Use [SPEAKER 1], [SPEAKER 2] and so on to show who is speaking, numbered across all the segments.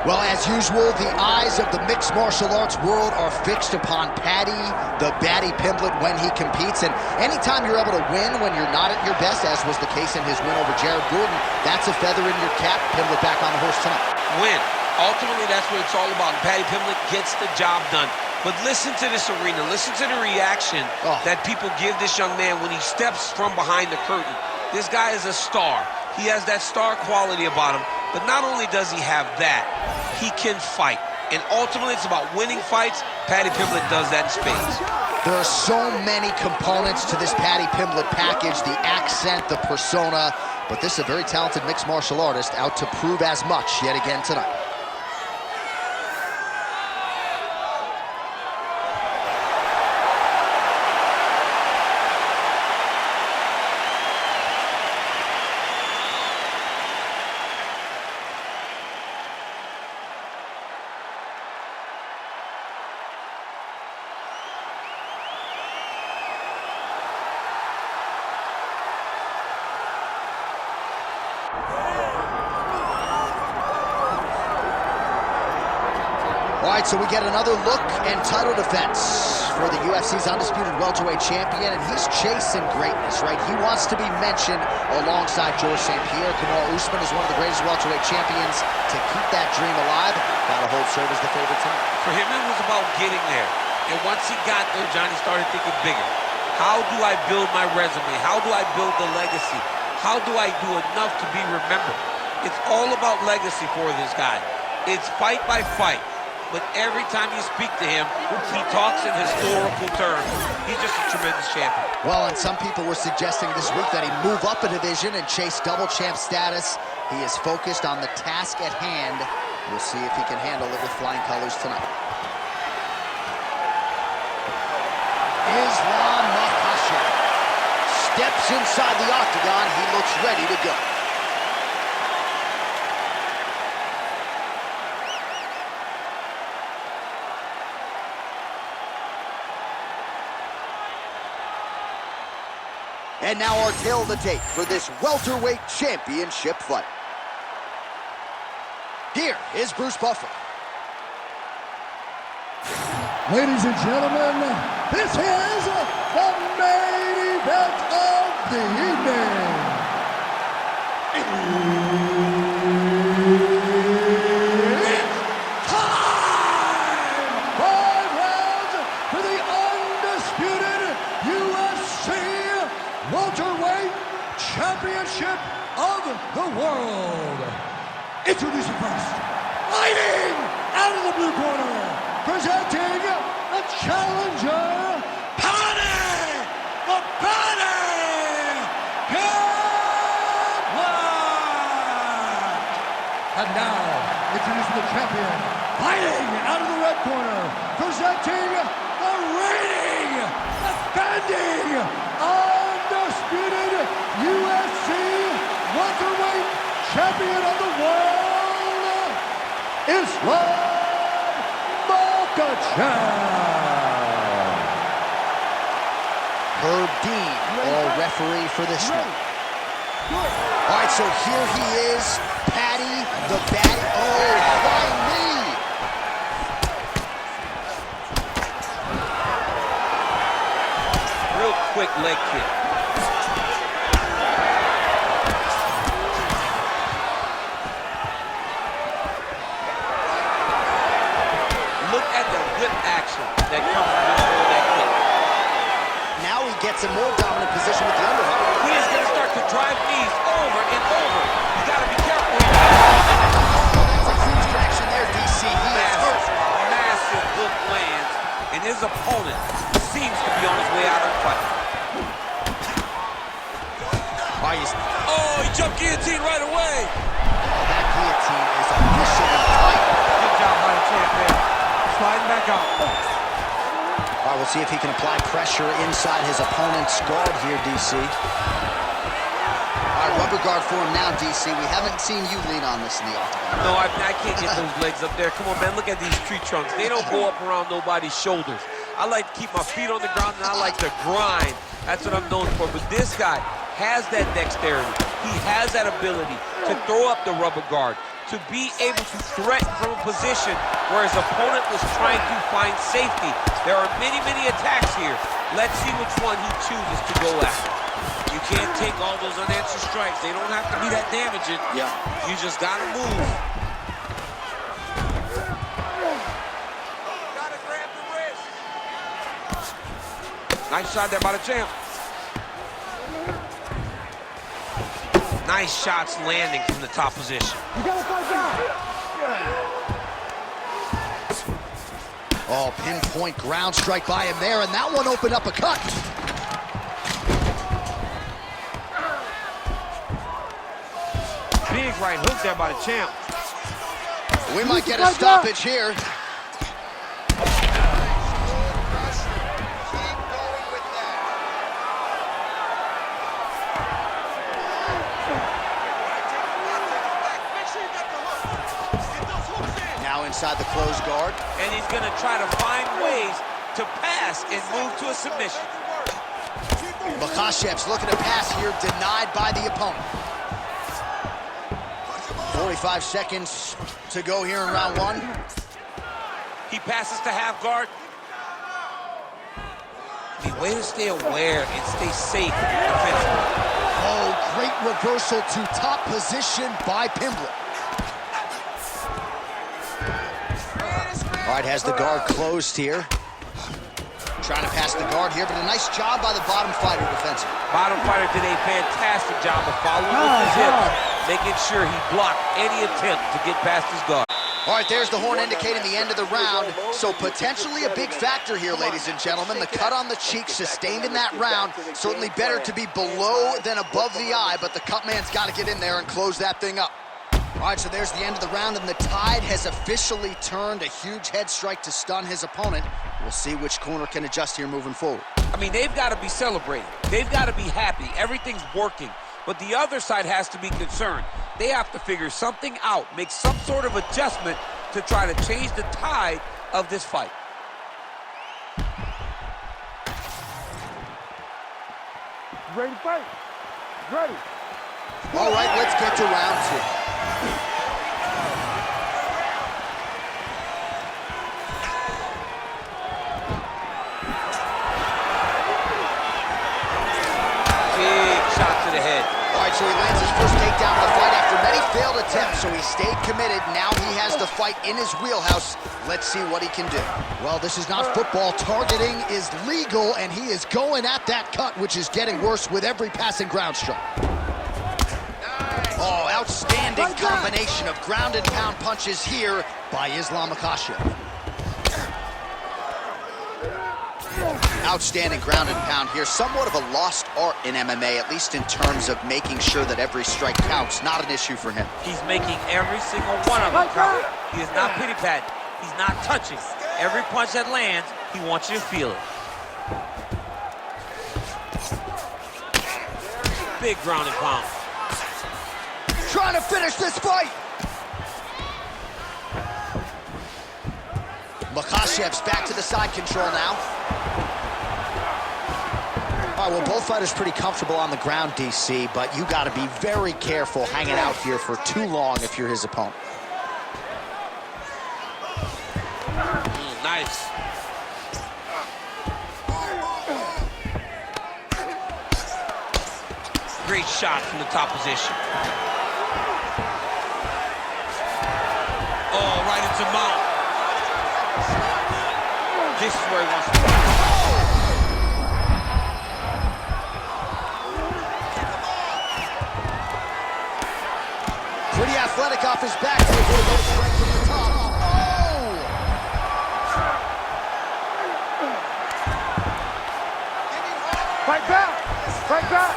[SPEAKER 1] Well, as usual, the eyes of the mixed martial arts world are fixed upon Paddy, the Paddy Pimblett, when he competes. And anytime you're able to win when you're not at your best, as was the case in his win over Jared Gordon, that's a feather in your cap. Pimblett back on the horse tonight.
[SPEAKER 2] Win. Ultimately, that's what it's all about. And Paddy Pimblett gets the job done. But listen to this arena. Listen to the reaction that people give this young man when he steps from behind the curtain. This guy is a star. He has that star quality about him. But not only does he have that, he can fight. And ultimately, it's about winning fights. Paddy Pimblett does that in spades.
[SPEAKER 1] There are so many components to this Paddy Pimblett package, the accent, the persona. But this is a very talented mixed martial artist out to prove as much yet again tonight. All right, so we get another look and title defense for the UFC's undisputed welterweight champion, and he's chasing greatness, right? He wants to be mentioned alongside Georges St. Pierre. Kamaru Usman is one of the greatest welterweight champions. To keep that dream alive, gotta hold serve as the favorite tonight.
[SPEAKER 2] For him, it was about getting there. And once he got there, Johnny started thinking bigger. How do I build my resume? How do I build the legacy? How do I do enough to be remembered? It's all about legacy for this guy. It's fight by fight. But every time you speak to him, he talks in historical terms. He's just a tremendous champion.
[SPEAKER 1] Well, and some people were suggesting this week that he move up a division and chase double champ status. He is focused on the task at hand. We'll see if he can handle it with flying colors tonight. Islam Makhachev steps inside the octagon. He looks ready to go. And now our tale of the tape for this welterweight championship fight. Here is Bruce Buffer.
[SPEAKER 3] Ladies and gentlemen, this is the main event of the evening. It's time! 5 rounds for the undisputed UFC welterweight championship of the world. Introducing first, fighting out of the blue corner, presenting the challenger, Paddy Pimblett. And now, introducing the champion, fighting out of the red corner, presenting the reigning, defending, undisputed UFC welterweight champion of the world, Islam Makhachev.
[SPEAKER 1] Herb Dean, all referee for this one. All right, so here he is, Paddy the Baddy. Oh, flying knee.
[SPEAKER 2] Real quick leg kick. Look at the whip action that comes from this leg kick.
[SPEAKER 1] Now he gets a more dominant position with the underhook.
[SPEAKER 2] He is going to start to drive knees over and over. You got to be careful here.
[SPEAKER 1] That's a huge connection there, DC. He is hurt.
[SPEAKER 2] Massive hook lands, and his opponent seems to be on his way out of the fight.
[SPEAKER 1] Oh,
[SPEAKER 2] he jumped guillotine right away.
[SPEAKER 1] That guillotine is officially tight.
[SPEAKER 2] Good job by the champ there. Sliding back out.
[SPEAKER 1] All right, we'll see if he can apply pressure inside his opponent's guard here, DC. All right, rubber guard for him now, DC. We haven't seen you lean on this in the octagon.
[SPEAKER 2] No, I can't get those legs up there. Come on, man, look at these tree trunks. They don't go up around nobody's shoulders. I like to keep my feet on the ground, and I like to grind. That's what I'm known for. But this guy has that dexterity. He has that ability to throw up the rubber guard, to be able to threaten from a position where his opponent was trying to find safety. There are many, many attacks here. Let's see which one he chooses to go after. You can't take all those unanswered strikes. They don't have to be that damaging.
[SPEAKER 1] Yeah.
[SPEAKER 2] You just gotta move. Gotta grab the wrist. Nice shot there by the champ. Nice shots landing from the top position.
[SPEAKER 3] You gotta fight back.
[SPEAKER 1] Oh, pinpoint ground strike by him there, and that one opened up a cut.
[SPEAKER 2] Big right hook there by the champ.
[SPEAKER 1] We might get a stoppage here. Now inside the closed guard.
[SPEAKER 2] And he's gonna try to find ways to pass and move to a submission.
[SPEAKER 1] Makhachev's looking to pass here, denied by the opponent. 45 seconds to go here in round one.
[SPEAKER 2] He passes to half guard. The way to stay aware and stay safe defensively.
[SPEAKER 1] Oh, great reversal to top position by Pimblett. All right, has the guard closed here. Trying to pass the guard here, but a nice job by the bottom fighter defensively.
[SPEAKER 2] Bottom fighter did a fantastic job of following with his hips, making sure he blocked any attempt to get past his guard.
[SPEAKER 1] All right, there's the horn indicating the end of the round. So potentially a big factor here, ladies and gentlemen. The cut on the cheek sustained in that round. Certainly better to be below than above the eye, but the cut man's got to get in there and close that thing up. All right, so there's the end of the round, and the tide has officially turned. A huge head strike to stun his opponent. We'll see which corner can adjust here moving forward.
[SPEAKER 2] I mean, they've got to be celebrating. They've got to be happy. Everything's working. But the other side has to be concerned. They have to figure something out, make some sort of adjustment to try to change the tide of this fight.
[SPEAKER 3] Ready to fight? Ready.
[SPEAKER 1] All right, let's get to round two.
[SPEAKER 2] Big shot to the head.
[SPEAKER 1] All right, so he lands his first takedown of the fight after many failed attempts, so he stayed committed. Now he has the fight in his wheelhouse. Let's see what he can do. Well, this is not football. Targeting is legal, and he is going at that cut, which is getting worse with every passing ground strike. Oh, outstanding combination of ground and pound punches here by Islam Makhachev. Outstanding ground and pound here. Somewhat of a lost art in MMA, at least in terms of making sure that every strike counts. Not an issue for him.
[SPEAKER 2] He's making every single one of them count. He is not pity-patting. He's not touching. Every punch that lands, he wants you to feel it. Big ground and pound.
[SPEAKER 1] Trying to finish this fight. Makhachev's back to the side control now. All right, well, both fighters pretty comfortable on the ground, DC, but you got to be very careful hanging out here for too long if you're his opponent.
[SPEAKER 2] Nice. Great shot from the top position. Oh, right into mount. This is where he wants to go.
[SPEAKER 1] Pretty athletic off his back to avoid those strikes from the top. Oh!
[SPEAKER 3] Fight back! Fight back!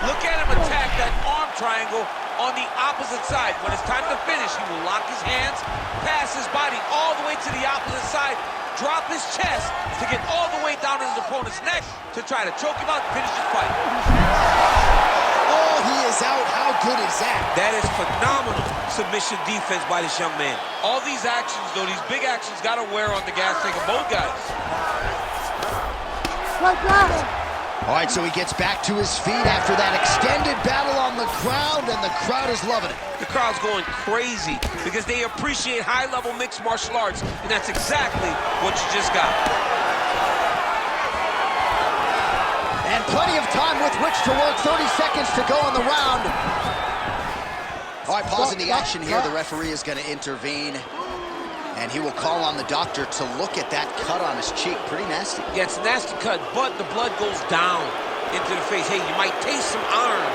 [SPEAKER 2] Look at him attack that arm triangle on the opposite side. When it's time to finish, he will lock his hands, pass his body all the way to the opposite side, drop his chest to get all the way down to his opponent's neck to try to choke him out and finish his fight.
[SPEAKER 1] Oh, he is out. How good is that?
[SPEAKER 2] That is phenomenal submission defense by this young man. All these actions, though, these big actions, got to wear on the gas tank of both guys.
[SPEAKER 3] Fight back!
[SPEAKER 1] All right, so he gets back to his feet after that extended battle on the ground, and the crowd is loving it.
[SPEAKER 2] The crowd's going crazy because they appreciate high-level mixed martial arts, and that's exactly what you just got.
[SPEAKER 1] And plenty of time with which to work. 30 seconds to go in the round. All right, pausing the action here. The referee is going to intervene. And he will call on the doctor to look at that cut on his cheek. Pretty nasty.
[SPEAKER 2] Yeah, it's a nasty cut, but the blood goes down into the face. Hey, you might taste some iron,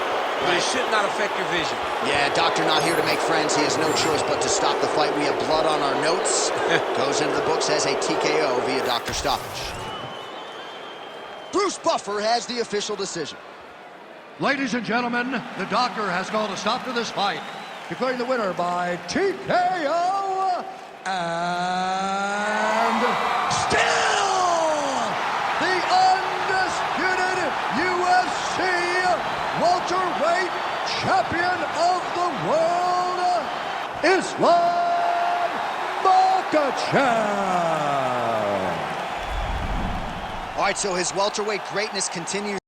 [SPEAKER 2] but it should not affect your vision. Yeah, doctor not here to make friends. He has no choice but to stop the fight. We have blood on our notes. Goes into the books as a TKO via doctor stoppage. Bruce Buffer has the official decision.
[SPEAKER 3] Ladies and gentlemen, the doctor has called a stop to this fight, declaring the winner by TKO. And still the undisputed UFC welterweight champion of the world, Islam Makhachev.
[SPEAKER 1] All right, so his welterweight greatness continues.